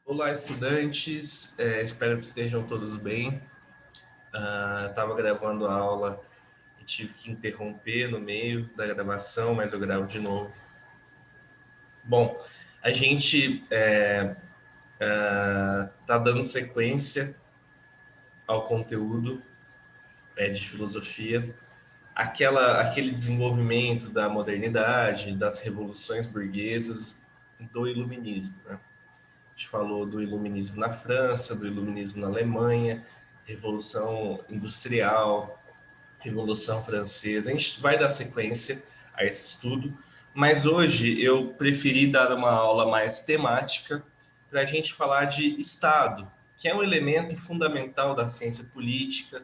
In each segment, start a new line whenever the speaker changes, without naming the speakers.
Olá, estudantes. Espero que estejam todos bem. Estava gravando a aula e tive que interromper no meio da gravação, mas eu gravo de novo. Bom, a gente está dando sequência ao conteúdo de filosofia, aquele desenvolvimento da modernidade, das revoluções burguesas, do iluminismo, né? A gente falou do iluminismo na França, do iluminismo na Alemanha, Revolução Industrial, Revolução Francesa. A gente vai dar sequência a esse estudo, mas hoje eu preferi dar uma aula mais temática para a gente falar de Estado, que é um elemento fundamental da ciência política,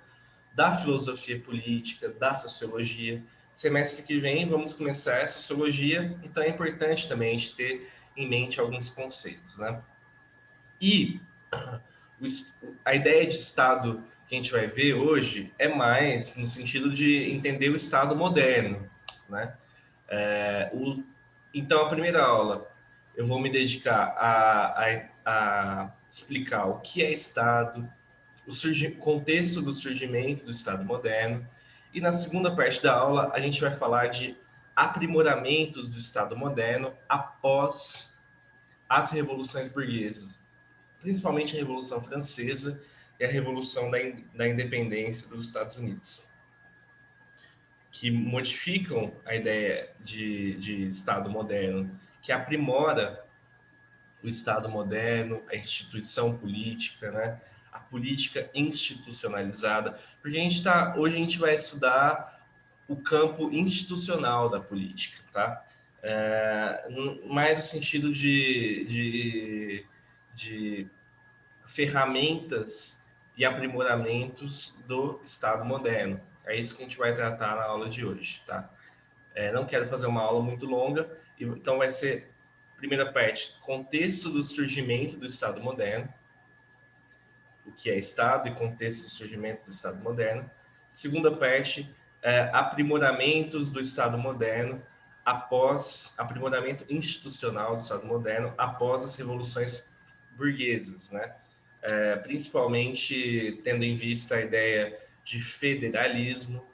da filosofia política, da sociologia. Semestre que vem vamos começar a sociologia, então é importante também a gente ter em mente alguns conceitos, né? E a ideia de Estado que a gente vai ver hoje é mais no sentido de entender o Estado moderno, né? Então, a primeira aula eu vou me dedicar a explicar o que é Estado, o contexto do surgimento do Estado moderno, e na segunda parte da aula a gente vai falar de aprimoramentos do Estado moderno após as revoluções burguesas, principalmente a Revolução Francesa e a Revolução da Independência dos Estados Unidos, que modificam a ideia de Estado moderno, que aprimora o Estado moderno, a instituição política, né? A política institucionalizada, porque hoje a gente vai estudar o campo institucional da política, tá? Mais no sentido de ferramentas e aprimoramentos do Estado moderno. É isso que a gente vai tratar na aula de hoje, tá? Não quero fazer uma aula muito longa, então vai ser, primeira parte, contexto do surgimento do Estado moderno, o que é Estado e contexto do surgimento do Estado moderno. Segunda parte, aprimoramentos do Estado moderno aprimoramento institucional do Estado moderno após as revoluções burguesas, né? Principalmente tendo em vista a ideia de federalismo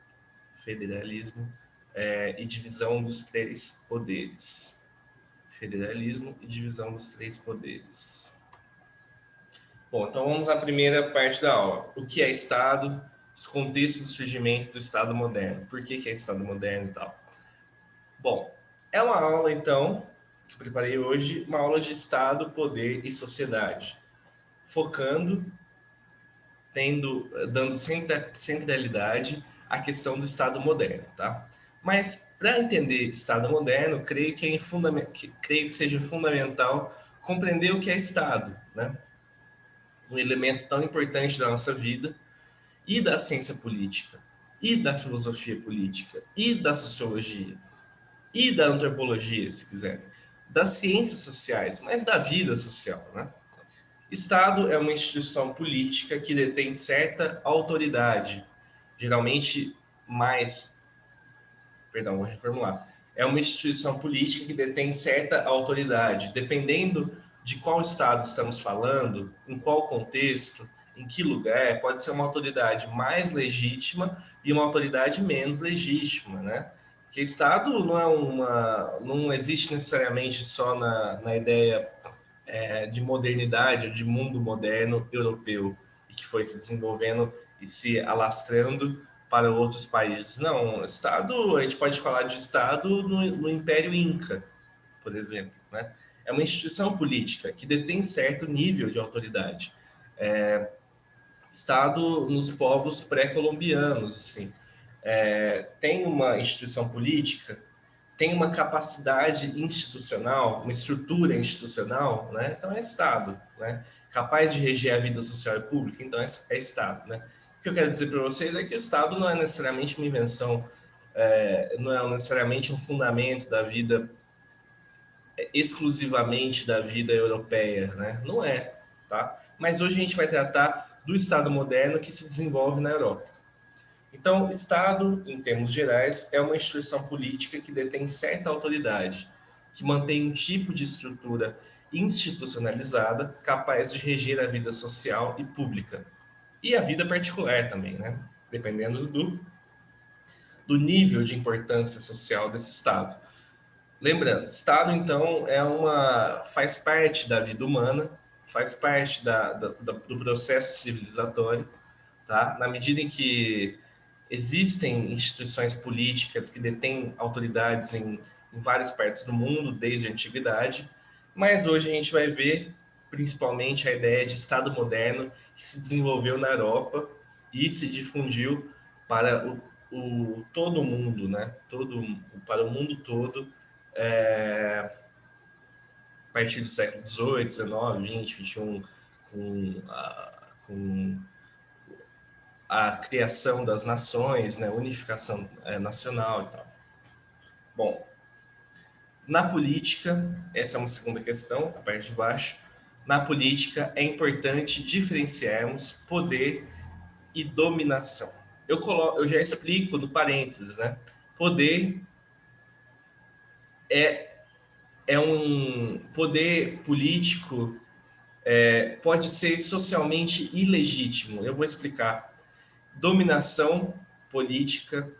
e divisão dos três poderes. Federalismo e divisão dos três poderes. Bom, então vamos à primeira parte da aula. O que é Estado? O contexto do surgimento do Estado moderno. Por que é Estado moderno e tal? Bom, é uma aula, então, que eu preparei hoje, uma aula de Estado, poder e sociedade, focando, dando centralidade à questão do Estado moderno, tá? Mas, para entender Estado moderno, creio que seja fundamental compreender o que é Estado, né? Um elemento tão importante da nossa vida e da ciência política, e da filosofia política, e da sociologia, e da antropologia, se quiser, das ciências sociais, mas da vida social, né? Estado é uma instituição política que detém certa autoridade, geralmente mais. Perdão, vou reformular. É uma instituição política que detém certa autoridade, dependendo de qual Estado estamos falando, em qual contexto, em que lugar, pode ser uma autoridade mais legítima e uma autoridade menos legítima, né? Porque Estado não existe necessariamente só na ideia de modernidade, de mundo moderno europeu, e que foi se desenvolvendo e se alastrando para outros países. Não, Estado, a gente pode falar de Estado no Império Inca, por exemplo, né? É uma instituição política que detém certo nível de autoridade. Estado nos povos pré-colombianos, assim, tem uma instituição política, tem uma capacidade institucional, uma estrutura institucional, né? Então é Estado, né? Capaz de reger a vida social e pública, então é Estado, né? O que eu quero dizer para vocês é que o Estado não é necessariamente uma invenção, não é necessariamente um fundamento da vida, exclusivamente da vida europeia, né? Não é, tá? Mas hoje a gente vai tratar do Estado moderno que se desenvolve na Europa. Então, o Estado, em termos gerais, é uma instituição política que detém certa autoridade, que mantém um tipo de estrutura institucionalizada capaz de reger a vida social e pública e a vida particular também, né? Dependendo do nível de importância social desse Estado. Lembrando, Estado, então, faz parte da vida humana, faz parte do processo civilizatório, tá? Na medida em que existem instituições políticas que detêm autoridades em várias partes do mundo, desde a antiguidade, mas hoje a gente vai ver principalmente a ideia de Estado moderno que se desenvolveu na Europa e se difundiu para todo o mundo, né? Para o mundo todo, a partir do século XVIII, XIX, XX, XXI, com a criação das nações, né, unificação nacional e tal. Bom, na política, essa é uma segunda questão, a parte de baixo. Na política é importante diferenciarmos poder e dominação. Eu já explico no parênteses, né? Poder é um poder político, pode ser socialmente ilegítimo. Eu vou explicar. Dominação política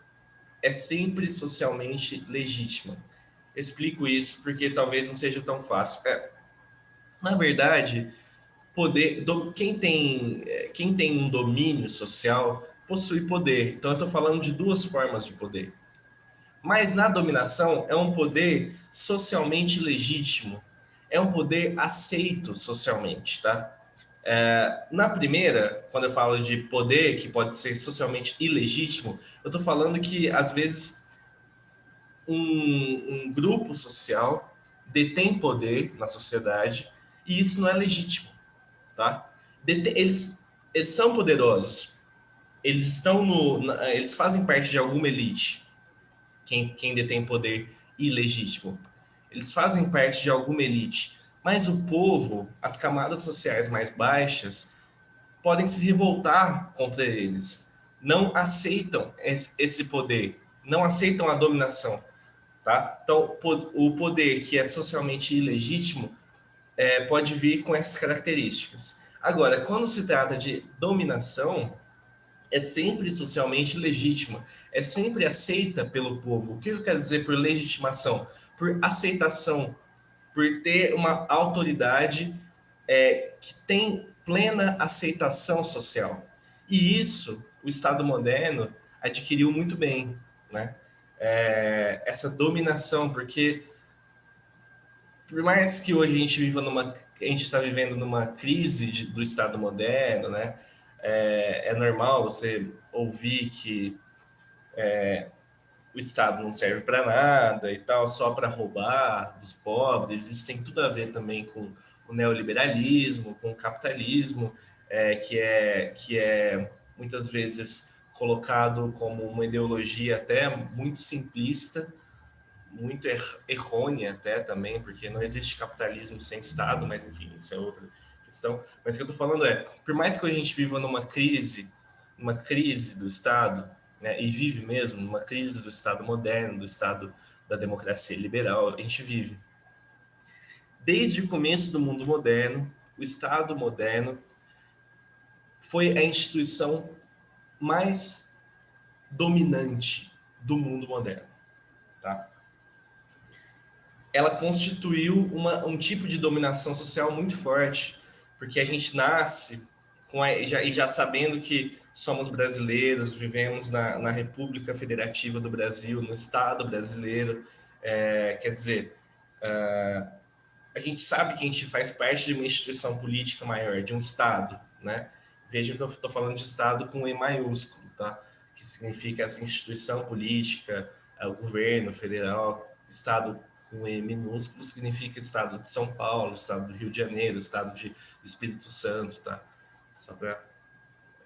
é sempre socialmente legítima. Explico isso porque talvez não seja tão fácil. Na verdade, quem tem um domínio social possui poder. Então, eu estou falando de duas formas de poder. Mas na dominação é um poder socialmente legítimo, é um poder aceito socialmente, tá? Na primeira, quando eu falo de poder que pode ser socialmente ilegítimo, eu estou falando que às vezes um grupo social detém poder na sociedade e isso não é legítimo, tá? Eles são poderosos, eles fazem parte de alguma elite, quem detém poder ilegítimo. Eles fazem parte de alguma elite, mas o povo, as camadas sociais mais baixas, podem se revoltar contra eles. Não aceitam esse poder, não aceitam a dominação. Tá? Então, o poder que é socialmente ilegítimo pode vir com essas características. Agora, quando se trata de dominação, é sempre socialmente legítima, é sempre aceita pelo povo. O que eu quero dizer por legitimação? Por aceitação, por ter uma autoridade que tem plena aceitação social. E isso o Estado moderno adquiriu muito bem, né? Essa dominação, porque por mais que hoje a gente está vivendo numa crise do Estado moderno, né? É normal você ouvir que o Estado não serve para nada e tal, só para roubar dos pobres. Isso tem tudo a ver também com o neoliberalismo, com o capitalismo, que é muitas vezes colocado como uma ideologia até muito simplista, muito errônea até também, porque não existe capitalismo sem Estado, mas enfim, isso é outra questão. Mas o que eu estou falando por mais que a gente viva numa crise do Estado, né, e vive mesmo numa crise do Estado moderno, do Estado da democracia liberal, a gente vive. Desde o começo do mundo moderno, o Estado moderno foi a instituição mais dominante do mundo moderno, tá? Ela constituiu um tipo de dominação social muito forte, porque a gente nasce já sabendo que somos brasileiros, vivemos na República Federativa do Brasil, no Estado brasileiro, quer dizer, a gente sabe que a gente faz parte de uma instituição política maior, de um Estado, né? Veja que eu estou falando de Estado com E maiúsculo, tá? Que significa essa instituição política, o governo federal. Estado com E minúsculo significa Estado de São Paulo, Estado do Rio de Janeiro, Estado do Espírito Santo, tá? Só para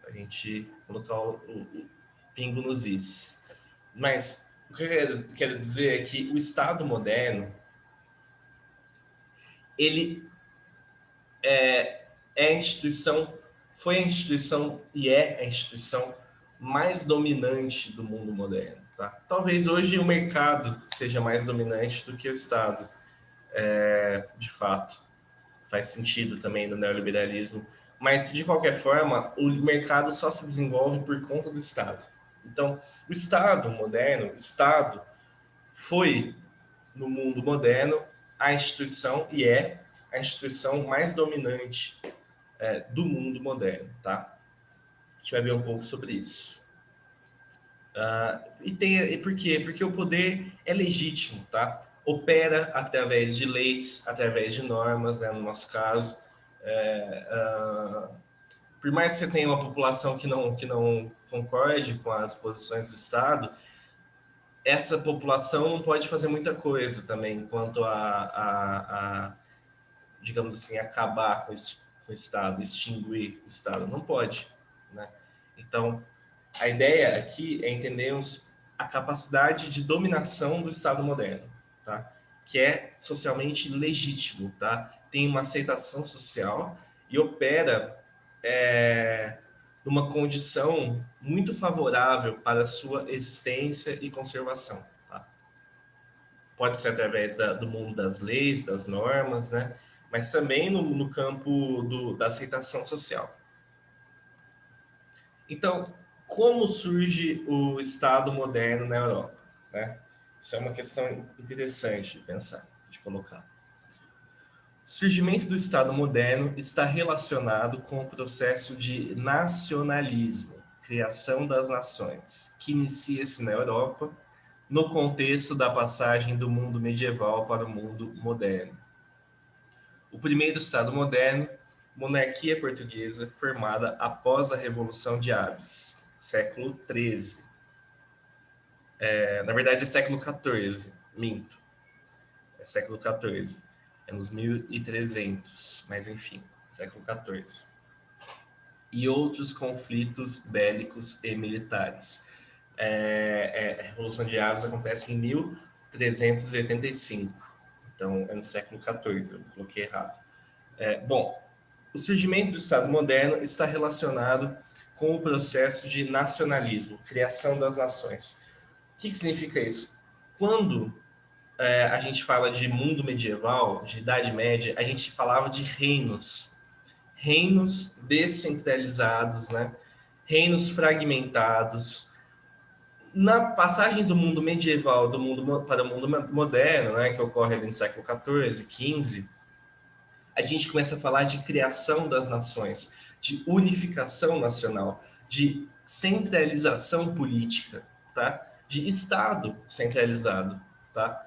a gente colocar o pingo nos is. Mas o que eu quero dizer é que o Estado moderno, ele é a instituição, foi a instituição e é a instituição mais dominante do mundo moderno. Tá? Talvez hoje o mercado seja mais dominante do que o Estado, de fato, faz sentido também do neoliberalismo, mas, de qualquer forma, o mercado só se desenvolve por conta do Estado. Então, o Estado moderno, o Estado foi, no mundo moderno, a instituição, e é a instituição mais dominante do mundo moderno, tá? A gente vai ver um pouco sobre isso. E por quê? Porque o poder é legítimo, tá? Opera através de leis, através de normas, né, no nosso caso. Por mais que você tenha uma população que não concorde com as posições do Estado, essa população não pode fazer muita coisa também quanto a digamos assim, acabar com o Estado, extinguir o Estado. Não pode, né? Então, a ideia aqui é entendermos a capacidade de dominação do Estado moderno, tá? Que é socialmente legítimo, tá? Tem uma aceitação social e opera numa condição muito favorável para a sua existência e conservação. Tá? Pode ser através do mundo das leis, das normas, né? Mas também no campo da aceitação social. Então, como surge o Estado moderno na Europa? Né? Isso é uma questão interessante de pensar, de colocar. O surgimento do Estado moderno está relacionado com o processo de nacionalismo, criação das nações, que inicia-se na Europa no contexto da passagem do mundo medieval para o mundo moderno. O primeiro Estado moderno, monarquia portuguesa, formada após a Revolução de Aves, século XIII. Na verdade, é século XIV, minto. É século XIV. É nos 1300, mas enfim, século XIV. E outros conflitos bélicos e militares. A Revolução de Aves acontece em 1385. Então, é no século XIV, eu coloquei errado. Bom, o surgimento do Estado moderno está relacionado com o processo de nacionalismo, criação das nações. O que significa isso? Quando a gente fala de mundo medieval, de Idade Média, a gente falava de reinos. Reinos descentralizados, né? Reinos fragmentados. Na passagem do mundo medieval para o mundo moderno, né, que ocorre ali no século XIV, XV, a gente começa a falar de criação das nações, de unificação nacional, de centralização política, tá? De Estado centralizado, tá?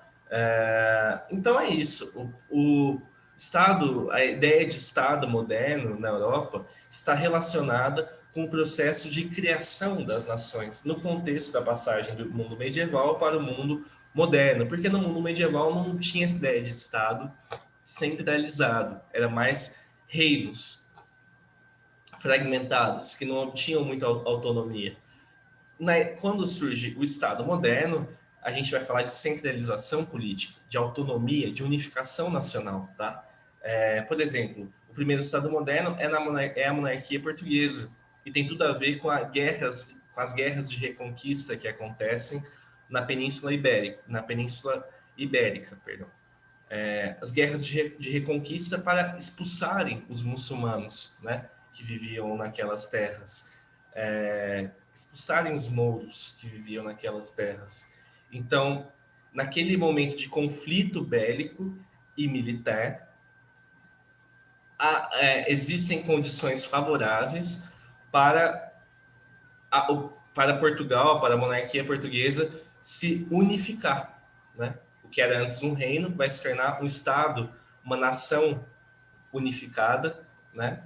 Então é isso. O Estado, a ideia de Estado moderno na Europa está relacionada com o processo de criação das nações no contexto da passagem do mundo medieval para o mundo moderno, porque no mundo medieval não tinha essa ideia de Estado centralizado, era mais reinos fragmentados, que não tinham muita autonomia. Quando surge o Estado moderno, a gente vai falar de centralização política, de autonomia, de unificação nacional. Tá? Por exemplo, o primeiro Estado moderno é a monarquia portuguesa, e tem tudo a ver com as guerras de reconquista que acontecem na Península Ibérica, perdão. As guerras de reconquista para expulsarem os muçulmanos, né, que viviam naquelas terras, expulsarem os mouros que viviam naquelas terras. Então, naquele momento de conflito bélico e militar, existem condições favoráveis para para Portugal, para a monarquia portuguesa se unificar, né? O que era antes um reino vai se tornar um Estado, uma nação unificada, né?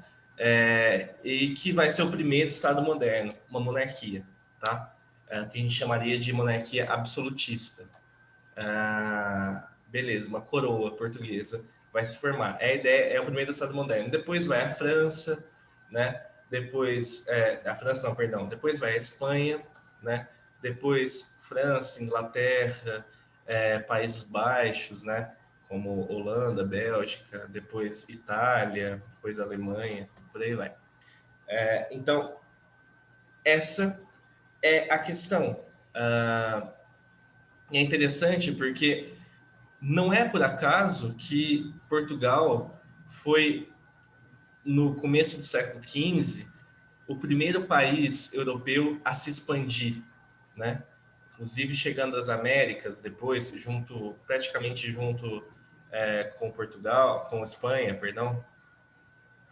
E que vai ser o primeiro Estado moderno, uma monarquia, tá? Que a gente chamaria de monarquia absolutista. Beleza, uma coroa portuguesa vai se formar. A ideia é o primeiro Estado moderno. Depois vai a França, né? Depois, a França não, perdão. Depois vai a Espanha, né? Depois França, Inglaterra, Países Baixos, né? Como Holanda, Bélgica, depois Itália, depois Alemanha, por aí vai. Então, essa é a questão. É interessante porque Não é por acaso que Portugal foi, no começo do século XV, o primeiro país europeu a se expandir, né? Inclusive chegando às Américas depois, praticamente junto com Portugal, com Espanha, perdão,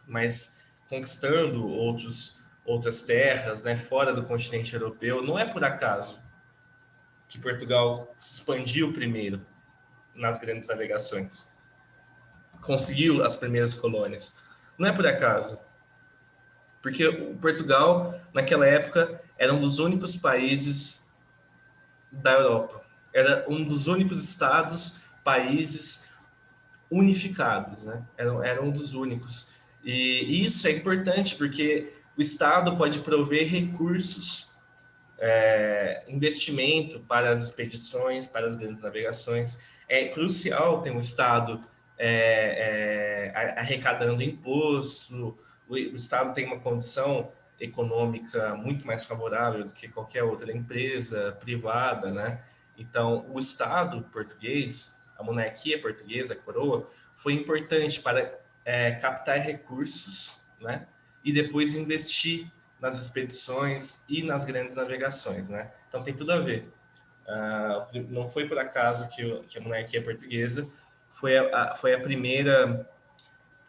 mas conquistando outras terras, né, fora do continente europeu. Não é por acaso que Portugal se expandiu primeiro nas grandes navegações, conseguiu as primeiras colônias. Não é por acaso, porque o Portugal, naquela época, era um dos únicos países da Europa. Era um dos únicos estados, países unificados, né? Era um dos únicos. E isso é importante porque o Estado pode prover recursos, investimento para as expedições, para as grandes navegações. É crucial ter um Estado arrecadando imposto. O Estado tem uma condição econômica muito mais favorável do que qualquer outra empresa privada, né? Então, o Estado português, a monarquia portuguesa, a coroa, foi importante para captar recursos, né? E depois investir nas expedições e nas grandes navegações, né? Então tem tudo a ver. Não foi por acaso que a monarquia portuguesa foi a primeira,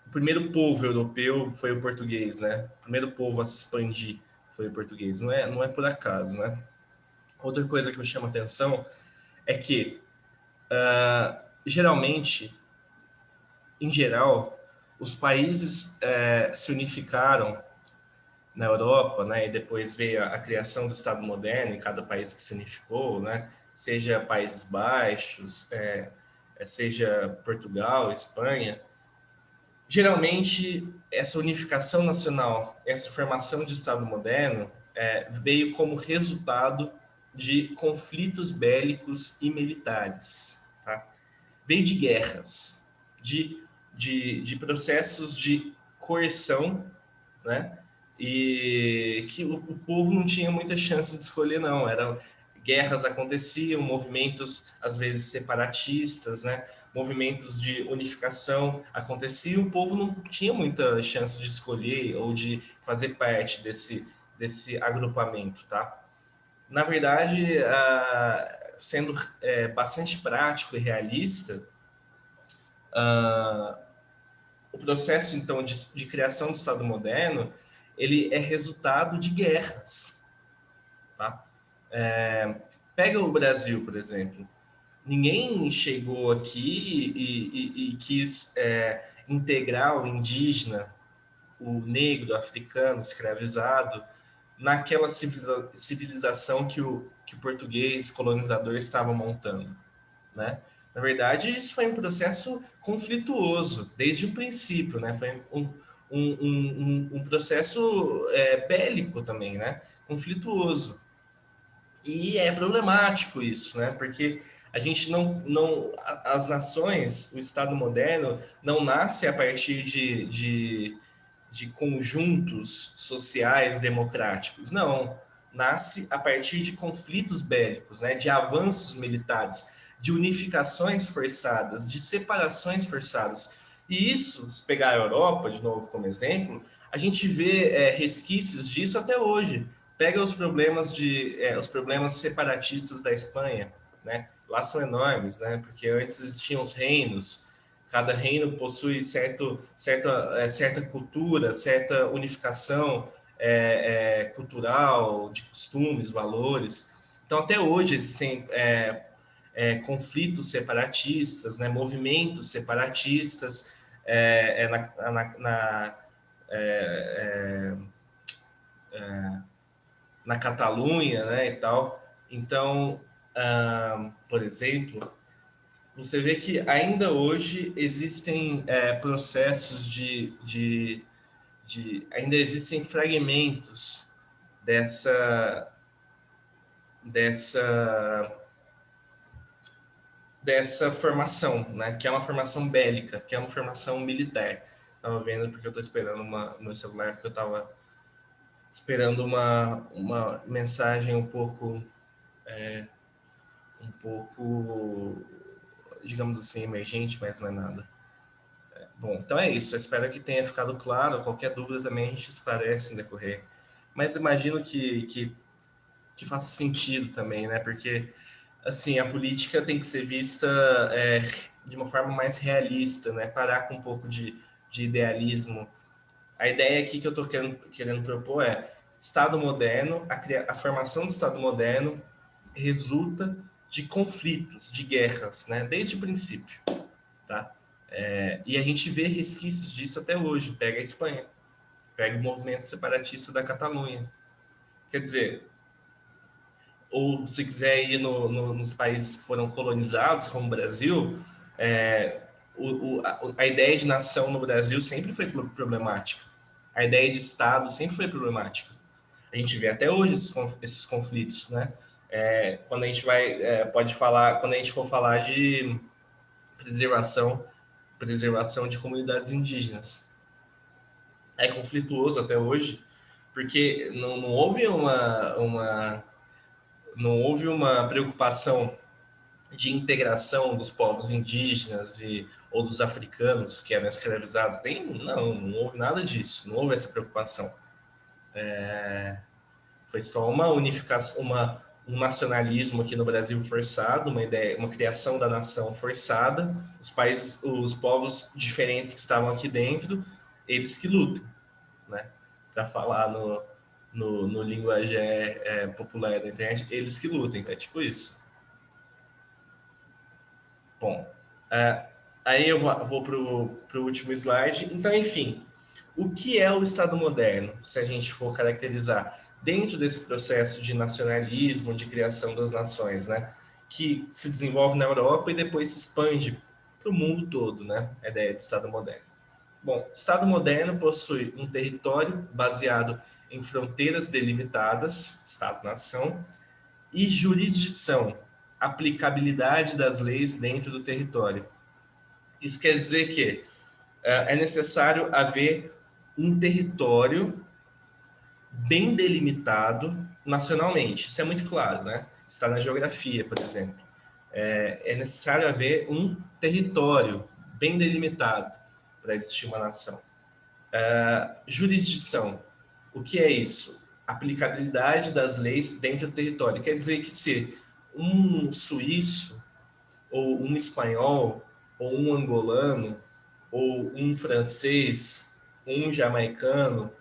o primeiro povo europeu foi o português, né? O primeiro povo a se expandir foi o português. Não é por acaso, né? Outra coisa que me chama atenção é que geralmente, em geral, os países se unificaram na Europa, né, e depois veio a criação do Estado moderno em cada país que se unificou, né, seja Países Baixos, seja Portugal, Espanha. Geralmente, essa unificação nacional, essa formação de Estado moderno, veio como resultado de conflitos bélicos e militares. Tá? Veio de guerras, de processos de coerção, né? E que o povo não tinha muita chance de escolher, não. Guerras aconteciam, movimentos, às vezes, separatistas, né? Movimentos de unificação aconteciam, o povo não tinha muita chance de escolher ou de fazer parte desse agrupamento, tá? Na verdade, sendo bastante prático e realista, o processo, então, de criação do Estado moderno, ele é resultado de guerras, tá? Pega o Brasil, por exemplo. Ninguém chegou aqui e quis integrar o indígena, o negro, africano, escravizado, naquela civilização que o português colonizador estava montando, né? Na verdade, isso foi um processo conflituoso desde o princípio, né? Foi um processo bélico também, né? Conflituoso. E é problemático isso, né? Porque a gente as nações, o Estado moderno, não nasce a partir de conjuntos sociais democráticos. Não, nasce a partir de conflitos bélicos, né? De avanços militares, de unificações forçadas, de separações forçadas. E isso, se pegar a Europa, de novo como exemplo, a gente vê resquícios disso até hoje. Pega os problemas separatistas da Espanha, né? Lá são enormes, né? Porque antes existiam os reinos, cada reino possui certa cultura, certa unificação cultural, de costumes, valores. Então, até hoje existem conflitos separatistas, né? Movimentos separatistas na Catalunha, né, e tal. Então, por exemplo, você vê que ainda hoje existem processos ainda existem fragmentos dessa dessa dessa formação, né, que é uma formação bélica, que é uma formação militar. Estava vendo porque eu estou esperando no celular, porque eu estava esperando uma mensagem um pouco digamos assim, emergente, mas não é nada. Bom, então é isso. Eu espero que tenha ficado claro. Qualquer dúvida também a gente esclarece no decorrer. Mas imagino que faça sentido também, né? Porque, assim, a política tem que ser vista de uma forma mais realista, né? Parar com um pouco de idealismo. A ideia aqui que eu estou querendo propor é Estado moderno, a formação do Estado moderno resulta de conflitos, de guerras, né? Desde o princípio, tá? E a gente vê resquícios disso até hoje. Pega a Espanha, pega o movimento separatista da Catalunha. Quer dizer, ou se quiser ir nos países que foram colonizados, como o Brasil, é, a ideia de nação no Brasil sempre foi problemática. A ideia de Estado sempre foi problemática. A gente vê até hoje esses conflitos, né? Quando a gente pode falar, quando a gente for falar de preservação, preservação de comunidades indígenas. É conflituoso até hoje, porque não houve não houve uma preocupação de integração dos povos indígenas ou dos africanos que eram escravizados. Não houve nada disso, não houve essa preocupação. Foi só uma unificação, um nacionalismo aqui no Brasil forçado, uma ideia, uma criação da nação forçada. Os povos diferentes que estavam aqui dentro, eles que lutam, né? Para falar no linguajar popular da internet, eles que lutem, é tipo isso. Bom, é, aí eu vou para o último slide. Então, enfim, o que é o Estado moderno, se a gente for caracterizar dentro desse processo de nacionalismo, de criação das nações, né? Que se desenvolve na Europa e depois se expande para o mundo todo, né? A ideia de Estado moderno. Bom, Estado moderno possui um território baseado em fronteiras delimitadas, Estado-nação, e jurisdição, aplicabilidade das leis dentro do território. Isso quer dizer que é necessário haver um território bem delimitado nacionalmente. Isso é muito claro, né? Está na geografia, por exemplo. É necessário haver um território bem delimitado para existir uma nação. Jurisdição. O que é isso? Aplicabilidade das leis dentro do território. Quer dizer que se um suíço, ou um espanhol, ou um angolano, ou um francês, um jamaicano,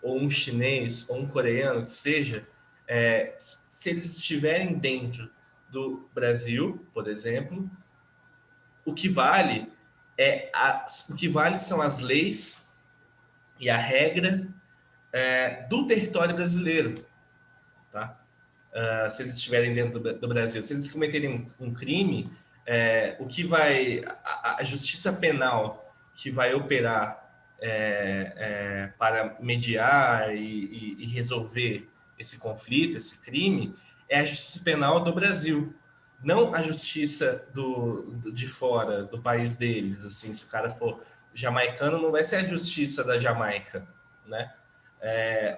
ou um chinês, ou um coreano, que seja, se eles estiverem dentro do Brasil, por exemplo, o que vale o que vale são as leis e a regra do território brasileiro, tá? Se eles estiverem dentro do Brasil, se eles cometerem um crime, o que vai a justiça penal que vai operar para mediar e resolver esse conflito, esse crime, é a justiça penal do Brasil, não a justiça de fora, do país deles. Assim, se o cara for jamaicano, não vai ser a justiça da Jamaica, né?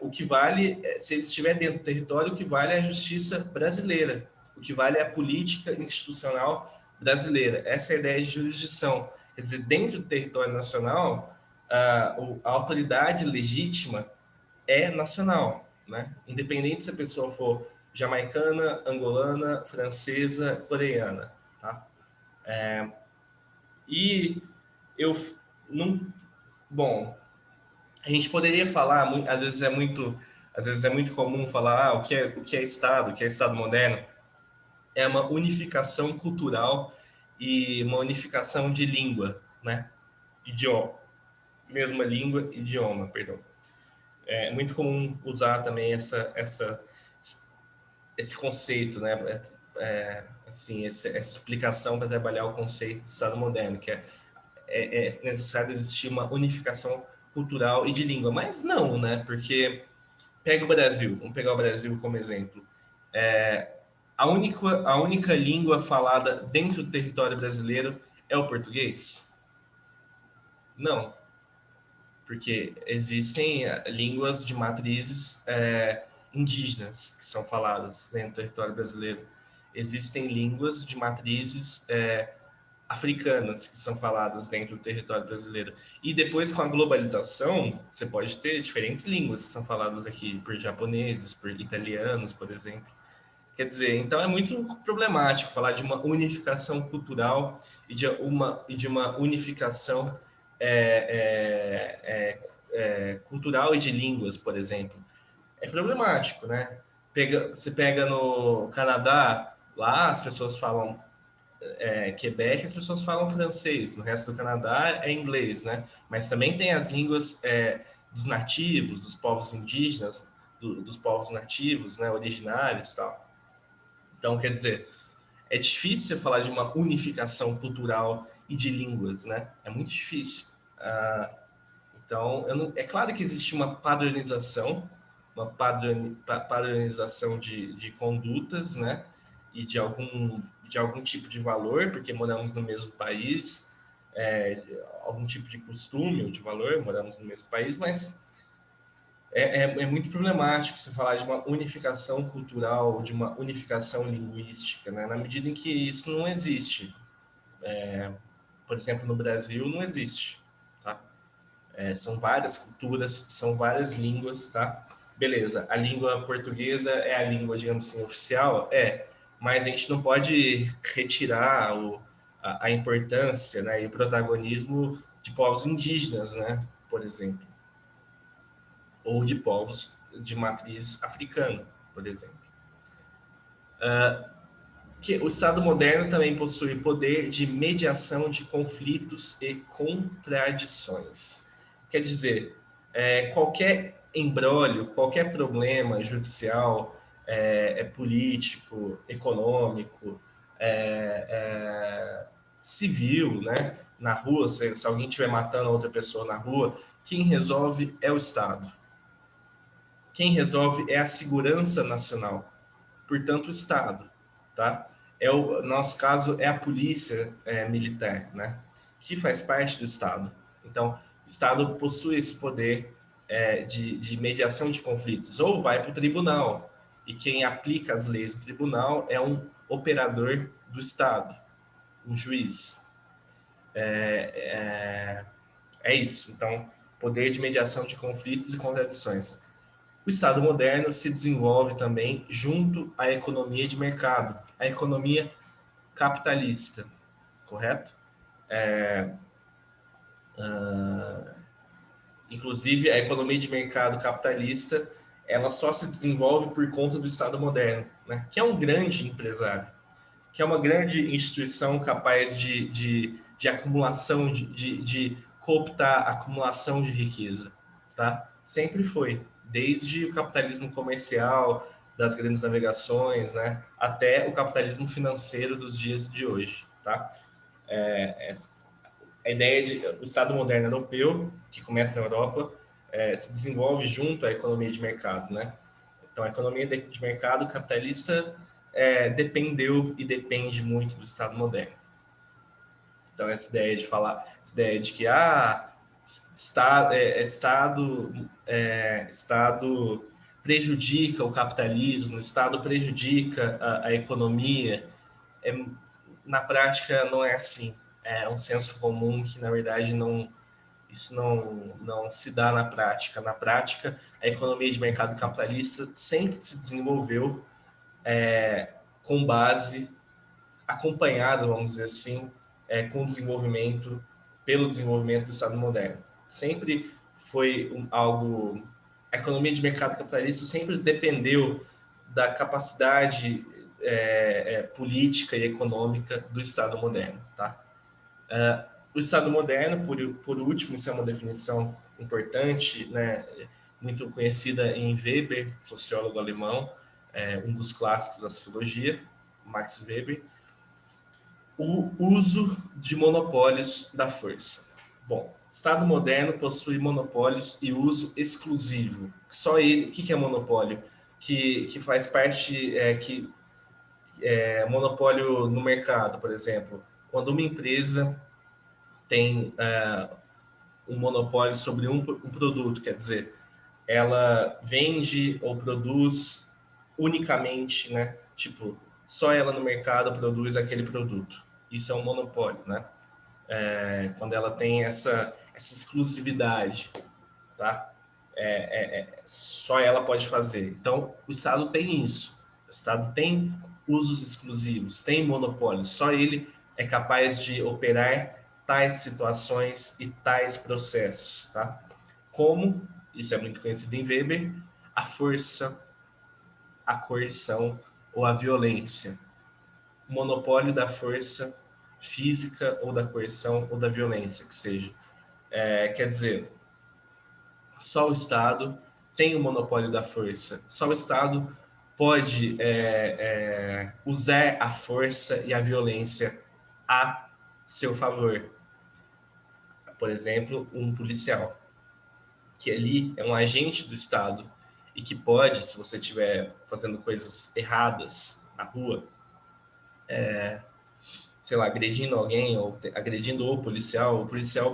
O que vale, se ele estiver dentro do território, o que vale é a justiça brasileira, o que vale é a política institucional brasileira. Essa é a ideia de jurisdição. Quer dizer, dentro do território nacional, a autoridade legítima é nacional, né? Independente se a pessoa for jamaicana, angolana, francesa, coreana, tá? E eu não, bom, a gente poderia falar, às vezes é muito comum falar o que é Estado, o que é Estado moderno, é uma unificação cultural e uma unificação de língua, né? Idioma, mesma língua, idioma, perdão. É muito comum usar também esse conceito, né? Assim, essa explicação para trabalhar o conceito de Estado moderno, que é necessário existir uma unificação cultural e de língua, mas não, né? Porque pega o Brasil, vamos pegar o Brasil como exemplo. A única língua falada dentro do território brasileiro é o português? Não, porque existem línguas de matrizes indígenas que são faladas dentro do território brasileiro. Existem línguas de matrizes africanas que são faladas dentro do território brasileiro. E depois, com a globalização, você pode ter diferentes línguas que são faladas aqui por japoneses, por italianos, por exemplo. Quer dizer, então é muito problemático falar de uma unificação cultural e de uma unificação cultural e de línguas, por exemplo. É problemático, né? Você pega no Canadá, lá as pessoas falam Quebec, as pessoas falam francês, no resto do Canadá é inglês, né? Mas também tem as línguas dos nativos, dos povos indígenas, dos povos nativos, né, originários e tal. Então, quer dizer, é difícil falar de uma unificação cultural e de línguas, né? É muito difícil. Então, é claro que existe uma padronização, padronização de condutas, né? E de algum tipo de valor, porque moramos no mesmo país, algum tipo de costume ou de valor, moramos no mesmo país, mas é muito problemático você falar de uma unificação cultural, de uma unificação linguística, né? Na medida em que isso não existe. Por exemplo, no Brasil não existe. Tá? São várias culturas, são várias línguas, tá? Beleza, a língua portuguesa é a língua, digamos assim, oficial? Mas a gente não pode retirar a importância, né, e o protagonismo de povos indígenas, né, por exemplo, ou de povos de matriz africana, por exemplo. Que o Estado moderno também possui poder de mediação de conflitos e contradições. Quer dizer, qualquer embrólio, qualquer problema judicial, político, econômico, civil, né? Na rua, se alguém estiver matando outra pessoa na rua, quem resolve é o Estado. Quem resolve é a segurança nacional, portanto, o Estado, tá? No nosso caso, é a polícia militar, né? Que faz parte do Estado. Então, o Estado possui esse poder de mediação de conflitos, ou vai para o tribunal, e quem aplica as leis do tribunal é um operador do Estado, um juiz. É isso. Então, poder de mediação de conflitos e contradições. O Estado moderno se desenvolve também junto à economia de mercado, a economia capitalista, correto? Inclusive, a economia de mercado capitalista, ela só se desenvolve por conta do Estado moderno, né? Que é um grande empresário, que é uma grande instituição capaz de acumulação, de cooptar a acumulação de riqueza, tá? Sempre foi, desde o capitalismo comercial, das grandes navegações, né, até o capitalismo financeiro dos dias de hoje, tá? A ideia de o Estado moderno europeu, que começa na Europa, se desenvolve junto à economia de mercado, né? Então, a economia de mercado capitalista dependeu e depende muito do Estado moderno. Então, essa ideia de que Estado prejudica o capitalismo, Estado prejudica a economia, na prática não é assim. É um senso comum que, na verdade, isso não se dá na prática. Na prática, a economia de mercado capitalista sempre se desenvolveu com base, acompanhado, vamos dizer assim, com o desenvolvimento, pelo desenvolvimento do Estado moderno. Sempre foi algo... A economia de mercado capitalista sempre dependeu da capacidade política e econômica do Estado moderno, tá? O Estado moderno, por último, isso é uma definição importante, né, muito conhecida em Weber, sociólogo alemão, um dos clássicos da sociologia, Max Weber, o uso de monopólios da força. Bom, o Estado moderno possui monopólios e uso exclusivo. Só ele, o que é monopólio? Que faz parte, monopólio no mercado, por exemplo. Quando uma empresa tem um monopólio sobre um produto, quer dizer, ela vende ou produz unicamente, né? Tipo, só ela no mercado produz aquele produto. Isso é um monopólio, né? Quando ela tem essa exclusividade, tá? Só ela pode fazer. Então, o Estado tem isso. O Estado tem usos exclusivos, tem monopólio. Só ele é capaz de operar tais situações e tais processos, tá? Como, isso é muito conhecido em Weber, a força, a coerção ou a violência. O monopólio da força física ou da coerção ou da violência, que seja. Quer dizer, só o Estado tem o monopólio da força. Só o Estado pode usar a força e a violência a seu favor. Por exemplo, um policial, que ali é um agente do Estado e que pode, se você estiver fazendo coisas erradas na rua, sei lá, agredindo alguém ou agredindo o policial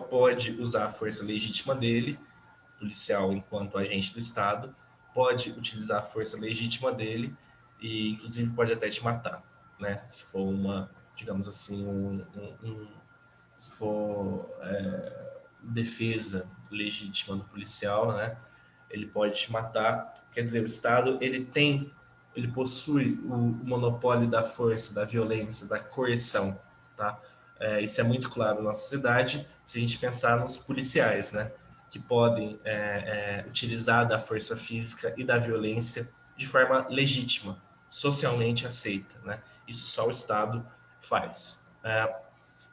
pode usar a força legítima dele, policial enquanto agente do Estado, pode utilizar a força legítima dele e, inclusive, pode até te matar, né? Se for uma, digamos assim, se for defesa legítima do policial, né? Ele pode te matar. Quer dizer, o Estado ele possui o monopólio da força, da violência, da coerção, tá? Isso é muito claro na sociedade se a gente pensar nos policiais, né? Que podem utilizar da força física e da violência de forma legítima, socialmente aceita, né? Isso só o Estado faz.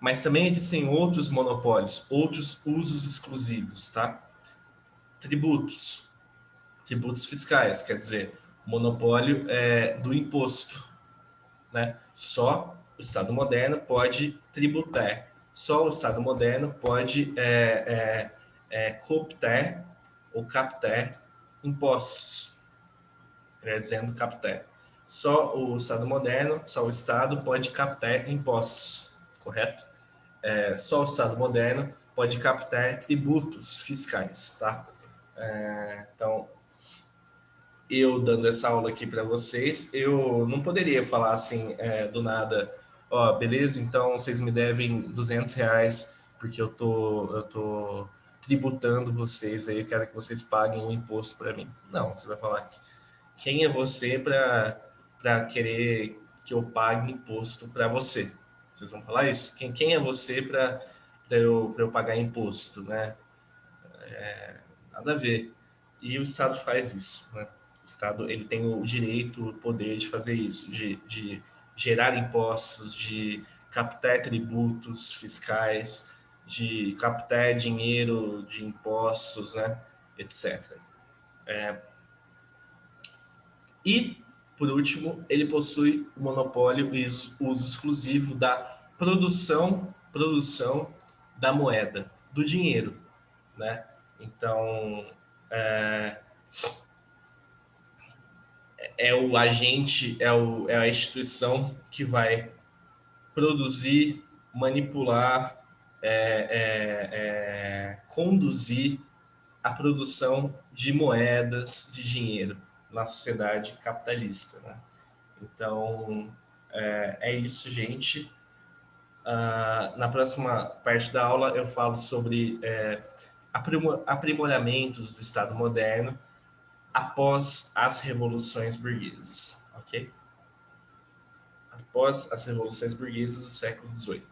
Mas também existem outros monopólios, outros usos exclusivos, tá? Tributos, tributos fiscais, quer dizer, monopólio do imposto, né? Só o Estado moderno pode tributar, só o Estado moderno pode cooptar ou captar impostos, dizendo captar. Só o Estado moderno, só o Estado pode captar impostos, correto? Só o Estado moderno pode captar tributos fiscais, tá? Então, eu dando essa aula aqui para vocês, eu não poderia falar assim, do nada, ó, beleza, então vocês me devem R$ 200 porque eu tô tributando vocês aí, eu quero que vocês paguem um imposto para mim. Não, você vai falar, quem é você para querer que eu pague imposto para você? Vocês vão falar isso? Quem é você para eu pagar imposto, né? Nada a ver. E o Estado faz isso, né? O Estado ele tem o direito, o poder de fazer isso, de gerar impostos, de captar tributos fiscais, de captar dinheiro de impostos, né? Etc. E, por último, ele possui o monopólio e uso exclusivo da produção da moeda, do dinheiro, né? Então, é o agente, é a instituição que vai produzir, manipular, conduzir a produção de moedas, de dinheiro na sociedade capitalista, né? Então, é isso, gente. Na próxima parte da aula eu falo sobre aprimoramentos do Estado moderno após as revoluções burguesas, ok? Após as revoluções burguesas do século XVIII.